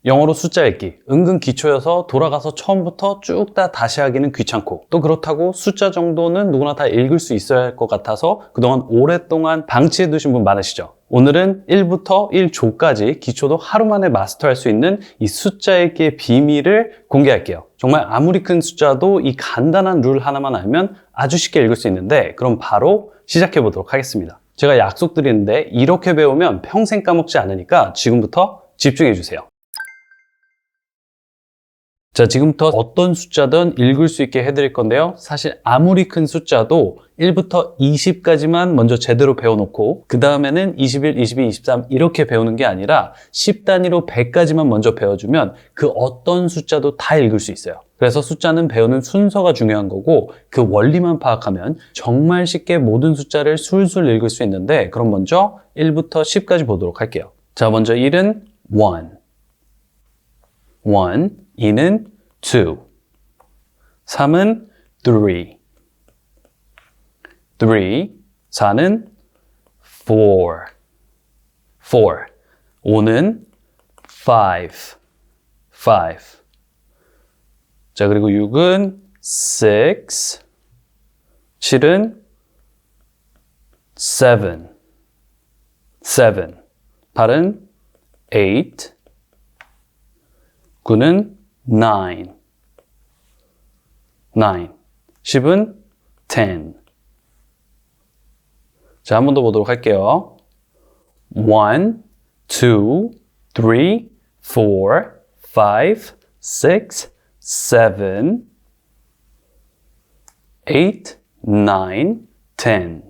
영어로 숫자 읽기, 은근 기초여서 돌아가서 처음부터 쭉 다 다시 하기는 귀찮고, 또 그렇다고 숫자 정도는 누구나 다 읽을 수 있어야 할 것 같아서 그동안 오랫동안 방치해 두신 분 많으시죠? 오늘은 1부터 1조까지 기초도 하루 만에 마스터할 수 있는 이 숫자 읽기의 비밀을 공개할게요. 정말 아무리 큰 숫자도 이 간단한 룰 하나만 알면 아주 쉽게 읽을 수 있는데, 그럼 바로 시작해 보도록 하겠습니다. 제가 약속드리는데 이렇게 배우면 평생 까먹지 않으니까 지금부터 집중해 주세요. 자, 지금부터 어떤 숫자든 읽을 수 있게 해드릴 건데요. 사실 아무리 큰 숫자도 1부터 20까지만 먼저 제대로 배워놓고 그 다음에는 21, 22, 23 이렇게 배우는 게 아니라 10단위로 100까지만 먼저 배워주면 그 어떤 숫자도 다 읽을 수 있어요. 그래서 숫자는 배우는 순서가 중요한 거고, 그 원리만 파악하면 정말 쉽게 모든 숫자를 술술 읽을 수 있는데, 그럼 먼저 1부터 10까지 보도록 할게요. 자, 먼저 1은 1, 2는 2, 3은 3, 4는 4, 5는 5. 자, 그리고 6은 6, 7은 7, 8은 8, 9는 9, 10은 10. 자, 한 번 더 보도록 할게요. 1, 2, 3, 4, 5, 6, 7, 8, 9, 10.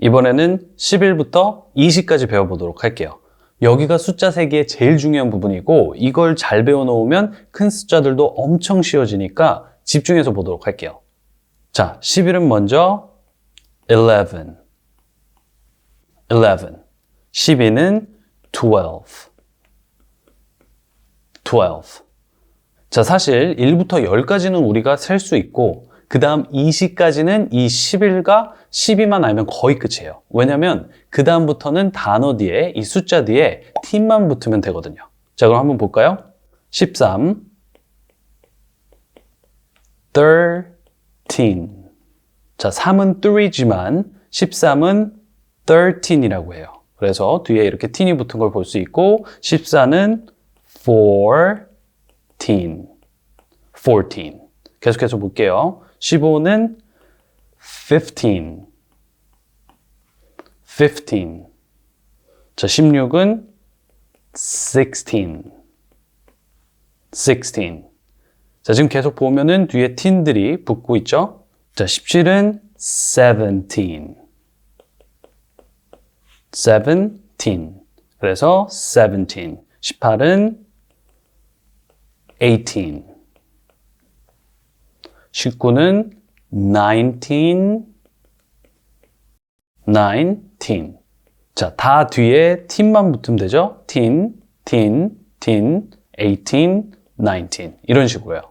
이번에는 11부터 20까지 배워보도록 할게요. 여기가 숫자 세기의 제일 중요한 부분이고, 이걸 잘 배워놓으면 큰 숫자들도 엄청 쉬워지니까 집중해서 보도록 할게요. 자, 11은 먼저 11, 12는 12. 자, 사실 1부터 10까지는 우리가 셀 수 있고, 그 다음 20까지는 이 11과 12만 알면 거의 끝이에요. 왜냐면 그 다음부터는 단어 뒤에, 이 숫자 뒤에 t만 붙으면 되거든요. 자, 그럼 한번 볼까요? 13, 13. 자, 3은 3지만 13은 13이라고 해요. 그래서 뒤에 이렇게 t이 붙은 걸 볼 수 있고, 14는 14. 계속해서 볼게요. 15는 15. 자, 16은 16. 자, 지금 계속 보면은 뒤에 t들이 붙고 있죠? 자, 17은 17. 그래서 17. 18은 18. 19는 19. 자, 다 뒤에 t만 붙으면 되죠? teen, 18, 19. 이런 식으로요.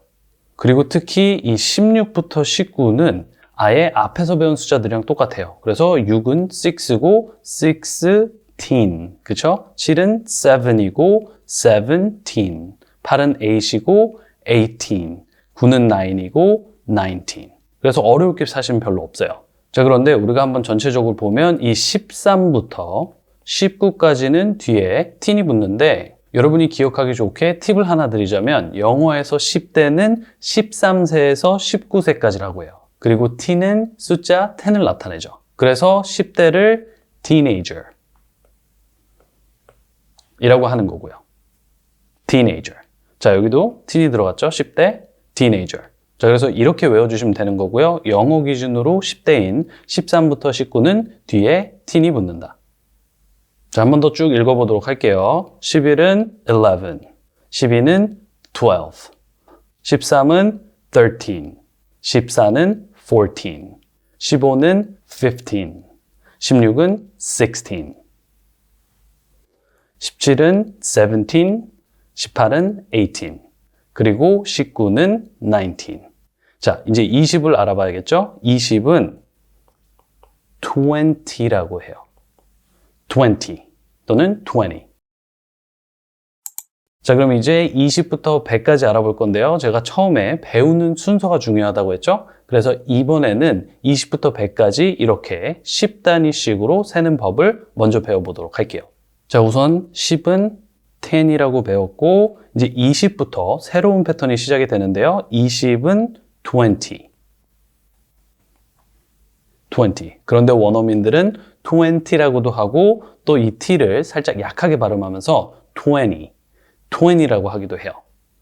그리고 특히 이 16부터 19는 아예 앞에서 배운 숫자들이랑 똑같아요. 그래서 6은 6고 16, 그쵸? 7은 7이고 17, 8은 8이고 18, 9는 9이고 19. 그래서 어려울 게 사실은 별로 없어요. 자, 그런데 우리가 한번 전체적으로 보면 이 13부터 19까지는 뒤에 t이 붙는데, 여러분이 기억하기 좋게 팁을 하나 드리자면, 영어에서 10대는 13세에서 19세까지라고 해요. 그리고 t는 숫자 10을 나타내죠. 그래서 10대를 teenager 이라고 하는 거고요. teenager. 자, 여기도 t이 들어갔죠? 10대 teenager. 자, 그래서 이렇게 외워주시면 되는 거고요. 영어 기준으로 10대인 13부터 19는 뒤에 t이 붙는다. 자, 한 번 더 쭉 읽어보도록 할게요. 11은 11, 12는 12, 13은 13, 14는 14, 15는 15, 16은 16, 17은 17, 18은 18, 그리고 19는 19. 자, 이제 20을 알아봐야겠죠? 20은 20라고 해요. 20 또는 20. 자, 그럼 이제 20부터 100까지 알아볼 건데요. 제가 처음에 배우는 순서가 중요하다고 했죠? 그래서 이번에는 20부터 100까지 이렇게 10단위씩으로 세는 법을 먼저 배워보도록 할게요. 자, 우선 10은 10이라고 배웠고, 이제 20부터 새로운 패턴이 시작이 되는데요. 20은 20. 그런데 원어민들은 20라고도 하고, 또 이 t를 살짝 약하게 발음하면서 20라고 하기도 해요.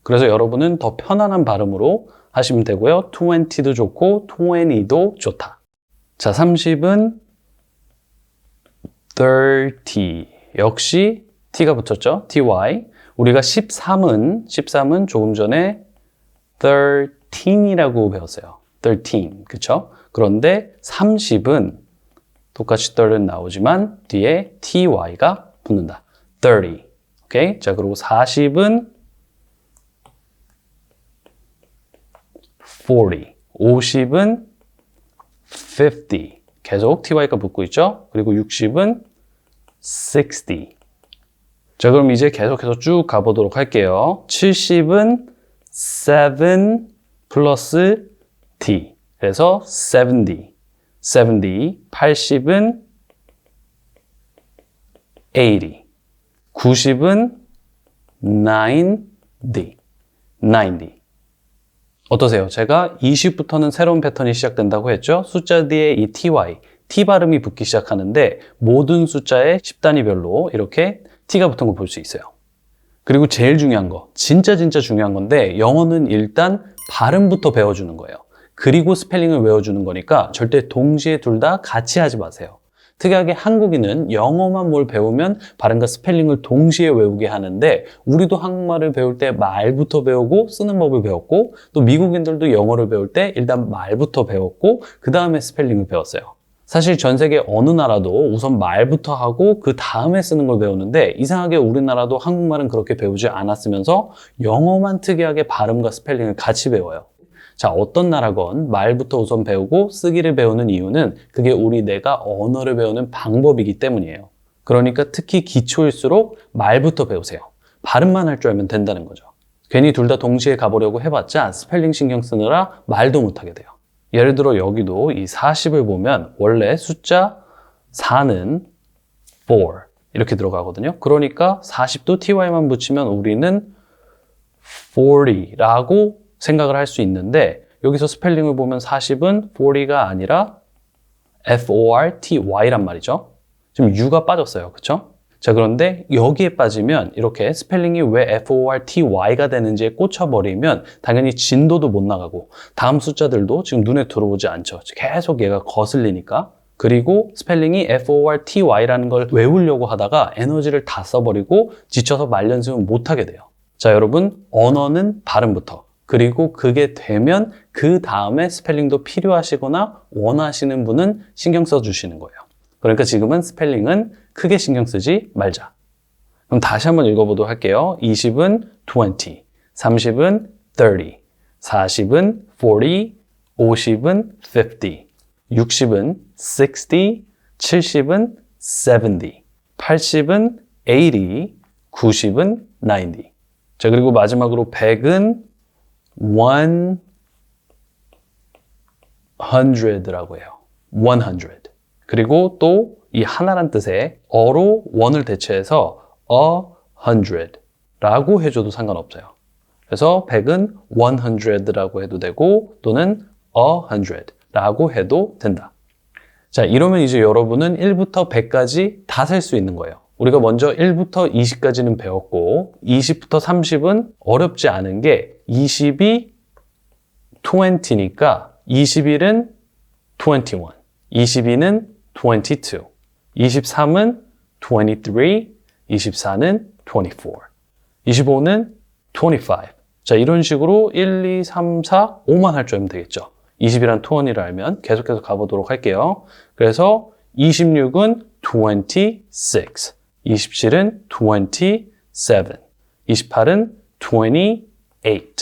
그래서 여러분은 더 편안한 발음으로 하시면 되고요. 20도 좋고 20도 좋다. 자, 30은 30. 역시 t가 붙었죠. ty. 우리가 13은 조금 전에 13이라고 배웠어요. 13. 그쵸? 그런데 30은 똑같이 30은 나오지만 뒤에 ty가 붙는다. 30. 오케이? 자, 그리고 40은 40. 50은 50. 계속 ty가 붙고 있죠? 그리고 60은 60. 자, 그럼 이제 계속해서 쭉 가보도록 할게요. 70은 7 플러스 t. 그래서 70. 80은 80. 90은 90. 어떠세요? 제가 20부터는 새로운 패턴이 시작된다고 했죠? 숫자 뒤에 이 ty, t 발음이 붙기 시작하는데 모든 숫자의 10단위별로 이렇게 t가 붙은 걸 볼 수 있어요. 그리고 제일 중요한 거, 진짜 중요한 건데 영어는 일단 발음부터 배워주는 거예요. 그리고 스펠링을 외워주는 거니까 절대 동시에 둘 다 같이 하지 마세요. 특이하게 한국인은 영어만 뭘 배우면 발음과 스펠링을 동시에 외우게 하는데 우리도 한국말을 배울 때 말부터 배우고 쓰는 법을 배웠고 또 미국인들도 영어를 배울 때 일단 말부터 배웠고 그 다음에 스펠링을 배웠어요. 사실 전 세계 어느 나라도 우선 말부터 하고 그 다음에 쓰는 걸 배우는데 이상하게 우리나라도 한국말은 그렇게 배우지 않았으면서 영어만 특이하게 발음과 스펠링을 같이 배워요. 자, 어떤 나라건 말부터 우선 배우고 쓰기를 배우는 이유는 그게 우리 뇌가 언어를 배우는 방법이기 때문이에요. 그러니까 특히 기초일수록 말부터 배우세요. 발음만 할 줄 알면 된다는 거죠. 괜히 둘 다 동시에 가보려고 해봤자 스펠링 신경 쓰느라 말도 못하게 돼요. 예를 들어 여기도 이 40을 보면 원래 숫자 4는 4 이렇게 들어가거든요. 그러니까 40도 ty만 붙이면 우리는 40라고 생각을 할 수 있는데 여기서 스펠링을 보면 40은 40가 아니라 forty란 말이죠. 지금 u가 빠졌어요. 그쵸? 자, 그런데 여기에 빠지면 이렇게 스펠링이 왜 forty가 되는지에 꽂혀버리면 당연히 진도도 못 나가고 다음 숫자들도 지금 눈에 들어오지 않죠. 계속 얘가 거슬리니까. 그리고 스펠링이 forty라는 걸 외우려고 하다가 에너지를 다 써버리고 지쳐서 말 연습은 못하게 돼요. 자, 여러분, 언어는 발음부터. 그리고 그게 되면 그 다음에 스펠링도 필요하시거나 원하시는 분은 신경 써주시는 거예요. 그러니까 지금은 스펠링은 크게 신경 쓰지 말자. 그럼 다시 한번 읽어보도록 할게요. 20은 20, 30은 30, 40은 40, 50은 50, 60은 60, 70은 70, 80은 80, 90은 90. 자, 그리고 마지막으로 100은 100라고 해요. 100. 그리고 또 이 하나란 뜻의 어로 원을 대체해서 100라고 해줘도 상관없어요. 그래서 100은 100라고 해도 되고 또는 100라고 해도 된다. 자, 이러면 이제 여러분은 1부터 100까지 다 셀 수 있는 거예요. 우리가 먼저 1부터 20까지는 배웠고 20부터 30은 어렵지 않은 게 20이 20니까 21은 21, 22는 22, 23은 23, 24는 24, 25는 25. 자, 이런 식으로 1, 2, 3, 4, 5만 할 줄 알면 되겠죠. 20이란 20를 알면 계속해서 가보도록 할게요. 그래서 26은 26, 27은 27, 28은 28,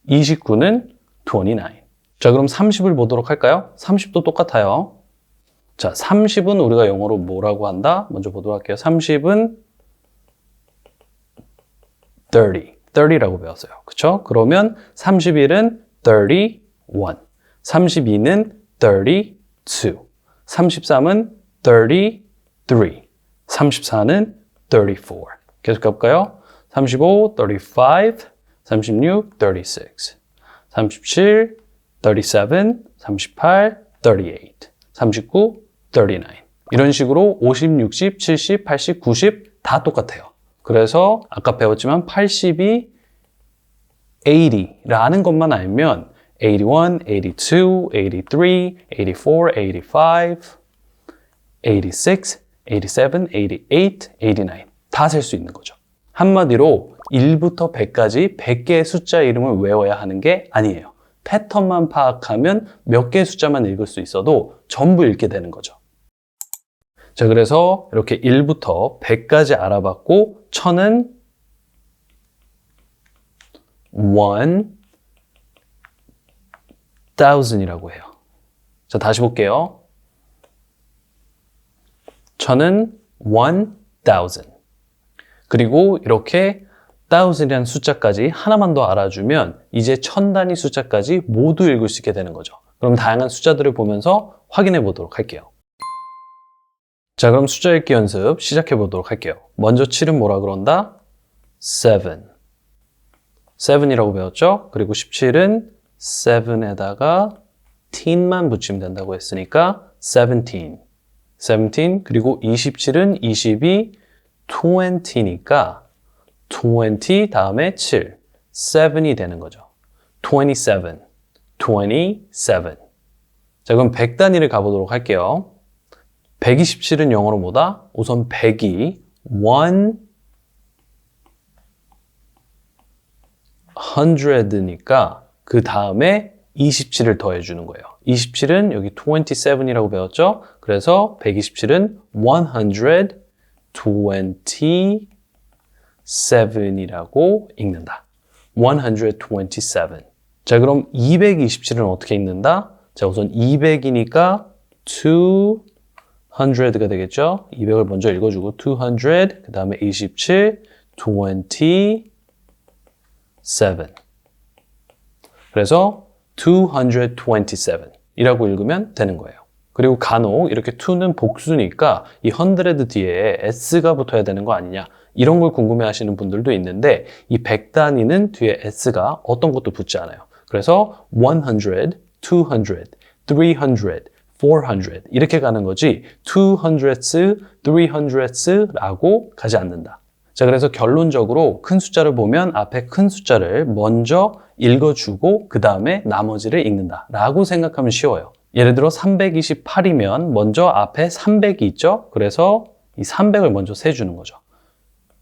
29는 29. 자, 그럼 30을 보도록 할까요? 30도 똑같아요. 자, 30은 우리가 영어로 뭐라고 한다? 먼저 보도록 할게요. 30은 30라고 배웠어요. 그쵸? 그러면 31은 31, 32는 32, 33은 33, 34는 34. 계속 가볼까요? 35, 35, 36, 36, 37, 37, 38, 38, 39, 39. 이런 식으로 50, 60, 70, 80, 90 다 똑같아요. 그래서 아까 배웠지만 80이 80라는 것만 알면 81, 82, 83, 84, 85, 86, 87, 88, 89 다 셀 수 있는 거죠. 한마디로 1부터 100까지 100개의 숫자 이름을 외워야 하는 게 아니에요. 패턴만 파악하면 몇 개의 숫자만 읽을 수 있어도 전부 읽게 되는 거죠. 자, 그래서 이렇게 1부터 100까지 알아봤고 1000은 1000이라고 해요. 자, 다시 볼게요. 1000은 1000. 그리고 이렇게 1000이라는 숫자까지 하나만 더 알아주면 이제 1000단위 숫자까지 모두 읽을 수 있게 되는 거죠. 그럼 다양한 숫자들을 보면서 확인해 보도록 할게요. 자, 그럼 숫자 읽기 연습 시작해 보도록 할게요. 먼저 7은 뭐라 그런다? 7. 7이라고 배웠죠? 그리고 17은 7에다가 teen만 붙이면 된다고 했으니까 17. 17. 그리고 27은 20이 20니까 20 다음에 7. 7이 되는 거죠. 27. 27. 자, 그럼 100단위를 가보도록 할게요. 127은 영어로 뭐다? 우선 100이 100니까 그 다음에 27을 더해주는 거예요. 27은 여기 27이라고 배웠죠? 그래서 127은 127이라고 읽는다. 127. 자, 그럼 227은 어떻게 읽는다? 자, 우선 200이니까 200가 되겠죠? 200을 먼저 읽어주고 200, 그 다음에 27, 27. 그래서 227이라고 읽으면 되는 거예요. 그리고 간혹 이렇게 2는 복수니까 이 100 뒤에 s가 붙어야 되는 거 아니냐 이런 걸 궁금해 하시는 분들도 있는데 이 100단위는 뒤에 s가 어떤 것도 붙지 않아요. 그래서 100, 200, 300, 400 이렇게 가는 거지 200s, 300s라고 가지 않는다. 자, 그래서 결론적으로 큰 숫자를 보면 앞에 큰 숫자를 먼저 읽어주고 그 다음에 나머지를 읽는다 라고 생각하면 쉬워요. 예를 들어 328이면 먼저 앞에 300이 있죠? 그래서 이 300을 먼저 세주는 거죠.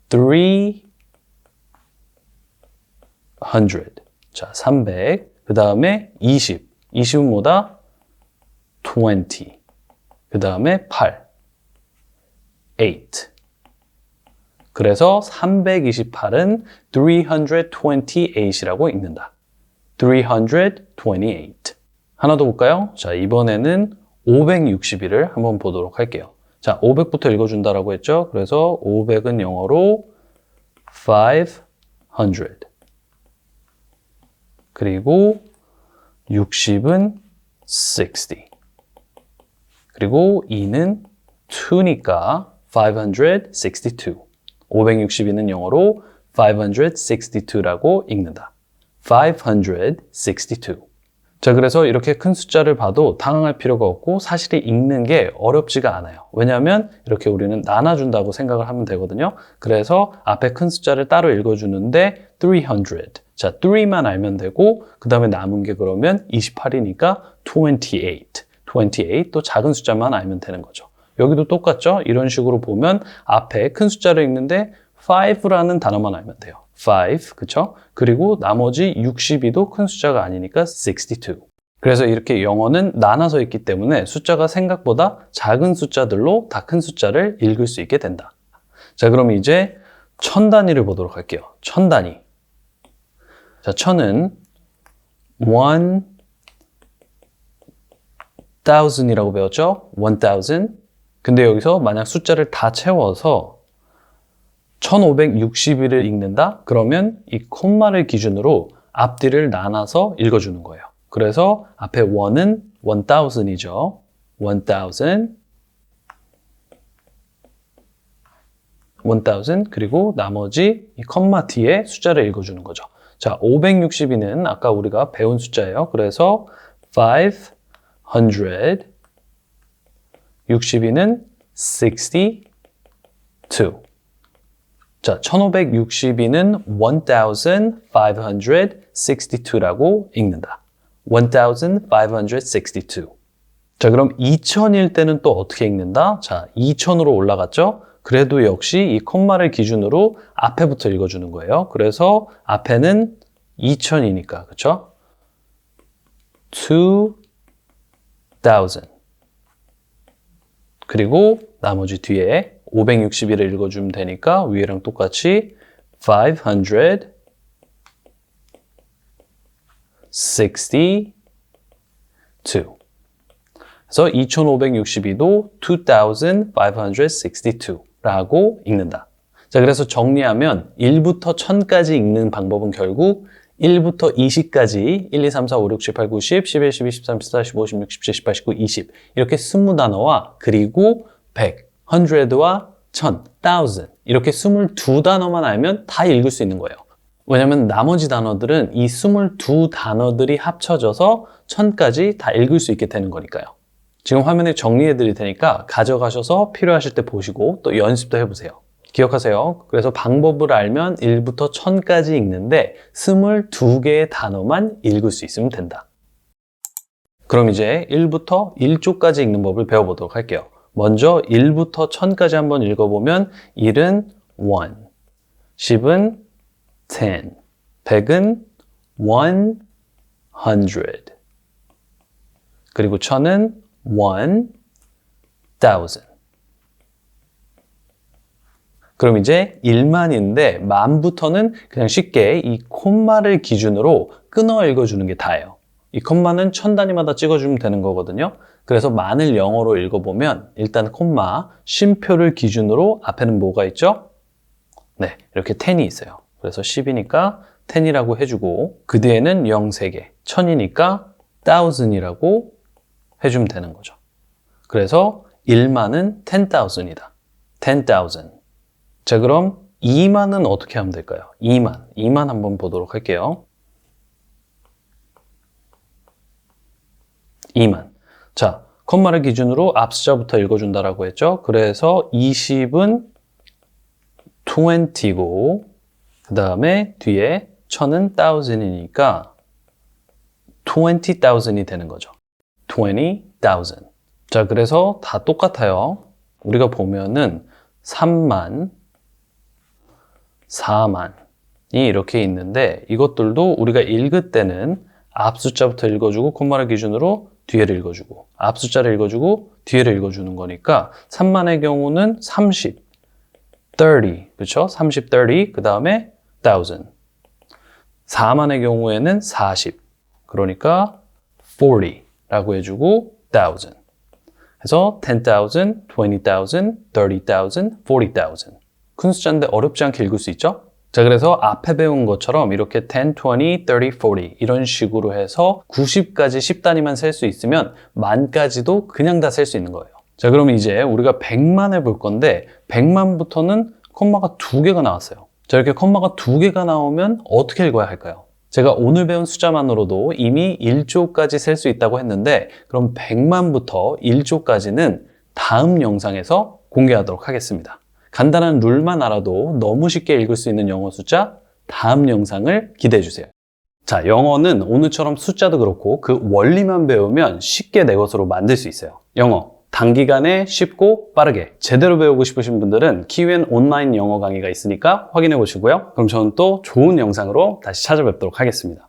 300. 자, 300. 그 다음에 20. 20은 뭐다? 20. 그 다음에 8. 8. 그래서 328은 328이라고 읽는다. 328. 하나 더 볼까요? 자, 이번에는 561을 한번 보도록 할게요. 자, 500부터 읽어준다라고 했죠? 그래서 500은 영어로 500. 그리고 60은 60. 그리고 2는 2니까 562. 562는 영어로 562라고 읽는다. 562. 자, 그래서 이렇게 큰 숫자를 봐도 당황할 필요가 없고 사실 읽는 게 어렵지가 않아요. 왜냐하면 이렇게 우리는 나눠준다고 생각을 하면 되거든요. 그래서 앞에 큰 숫자를 따로 읽어주는데 300. 자, 3만 알면 되고 그 다음에 남은 게 그러면 28이니까 28. 28 또 작은 숫자만 알면 되는 거죠. 여기도 똑같죠? 이런 식으로 보면 앞에 큰 숫자를 읽는데 5라는 단어만 알면 돼요. 5, 그쵸? 그리고 나머지 62도 큰 숫자가 아니니까 62. 그래서 이렇게 영어는 나눠서 있기 때문에 숫자가 생각보다 작은 숫자들로 다 큰 숫자를 읽을 수 있게 된다. 자, 그럼 이제 1000단위를 보도록 할게요. 1000단위. 자, 1000은 1000이라고 배웠죠? 1000. 근데 여기서 만약 숫자를 다 채워서 1561을 읽는다? 그러면 이 콤마를 기준으로 앞뒤를 나눠서 읽어주는 거예요. 그래서 앞에 1은 1000이죠. 1000 그리고 나머지 이 컴마 뒤에 숫자를 읽어주는 거죠. 자, 562는 아까 우리가 배운 숫자예요. 그래서 500 62는 62 자, 1562는 1562라고 읽는다. 1562 자, 그럼 2000일 때는 또 어떻게 읽는다? 자, 2000으로 올라갔죠? 그래도 역시 이 콤마를 기준으로 앞에부터 읽어주는 거예요. 그래서 앞에는 2000이니까, 그쵸? 2000. 그리고 나머지 뒤에 561을 읽어주면 되니까 위에랑 똑같이 562. 그래서 2562도 2562라고 읽는다. 자, 그래서 정리하면 1부터 1000까지 읽는 방법은 결국 1부터 20까지 1, 2, 3, 4, 5, 6, 7, 8, 9, 10, 11, 12, 13, 14, 15, 16, 17, 18, 19, 20 이렇게 20단어와 그리고 100, 100와 1000, 1000 이렇게 22단어만 알면 다 읽을 수 있는 거예요. 왜냐면 나머지 단어들은 이 22단어들이 합쳐져서 1000까지 다 읽을 수 있게 되는 거니까요. 지금 화면에 정리해 드릴 테니까 가져가셔서 필요하실 때 보시고 또 연습도 해보세요. 기억하세요. 그래서 방법을 알면 1부터 1000까지 읽는데 22개의 단어만 읽을 수 있으면 된다. 그럼 이제 1부터 1조까지 읽는 법을 배워보도록 할게요. 먼저 1부터 1000까지 한번 읽어보면 1은 1, 10은 10, 100은 100, 그리고 1000은 1000. 그럼 이제 1만인데 만부터는 그냥 쉽게 이 콤마를 기준으로 끊어 읽어주는 게 다예요. 이 콤마는 1000단위마다 찍어주면 되는 거거든요. 그래서 만을 영어로 읽어보면 일단 콤마, 쉼표를 기준으로 앞에는 뭐가 있죠? 네, 이렇게 10이 있어요. 그래서 10이니까 10이라고 해주고 그 뒤에는 0 3개, 1000이니까 1000이라고 해주면 되는 거죠. 그래서 1만은 10,000이다. 10,000. 자, 그럼 2만은 어떻게 하면 될까요? 2만 한번 보도록 할게요. 2만. 자, 콤마를 기준으로 앞 숫자부터 읽어준다라고 했죠. 그래서 20은 20고 그 다음에 뒤에 1000은 1000이니까 20,000이 되는 거죠. 20,000. 자, 그래서 다 똑같아요. 우리가 보면은 3만, 4만이 이렇게 있는데 이것들도 우리가 읽을 때는 앞 숫자부터 읽어주고 콤마를 기준으로 뒤에를 읽어주고 앞 숫자를 읽어주고 뒤에를 읽어주는 거니까 3만의 경우는 30, 30, 그렇죠? 30, 30, 그 다음에 1000. 4만의 경우에는 40, 그러니까 40라고 해주고 1000. 그래서 10,000, 20,000, 30,000, 40,000. 큰 숫자인데 어렵지 않게 읽을 수 있죠? 자, 그래서 앞에 배운 것처럼 이렇게 10, 20, 30, 40 이런 식으로 해서 90까지 10단위만 셀 수 있으면 만까지도 그냥 다 셀 수 있는 거예요. 자, 그럼 이제 우리가 100만을 볼 건데 100만부터는 콤마가 2개가 나왔어요. 자, 이렇게 콤마가 2개가 나오면 어떻게 읽어야 할까요? 제가 오늘 배운 숫자만으로도 이미 1조까지 셀 수 있다고 했는데 그럼 100만부터 1조까지는 다음 영상에서 공개하도록 하겠습니다. 간단한 룰만 알아도 너무 쉽게 읽을 수 있는 영어 숫자 다음 영상을 기대해 주세요. 자, 영어는 오늘처럼 숫자도 그렇고 그 원리만 배우면 쉽게 내 것으로 만들 수 있어요. 영어 단기간에 쉽고 빠르게 제대로 배우고 싶으신 분들은 키위엔 온라인 영어 강의가 있으니까 확인해 보시고요. 그럼 저는 또 좋은 영상으로 다시 찾아뵙도록 하겠습니다.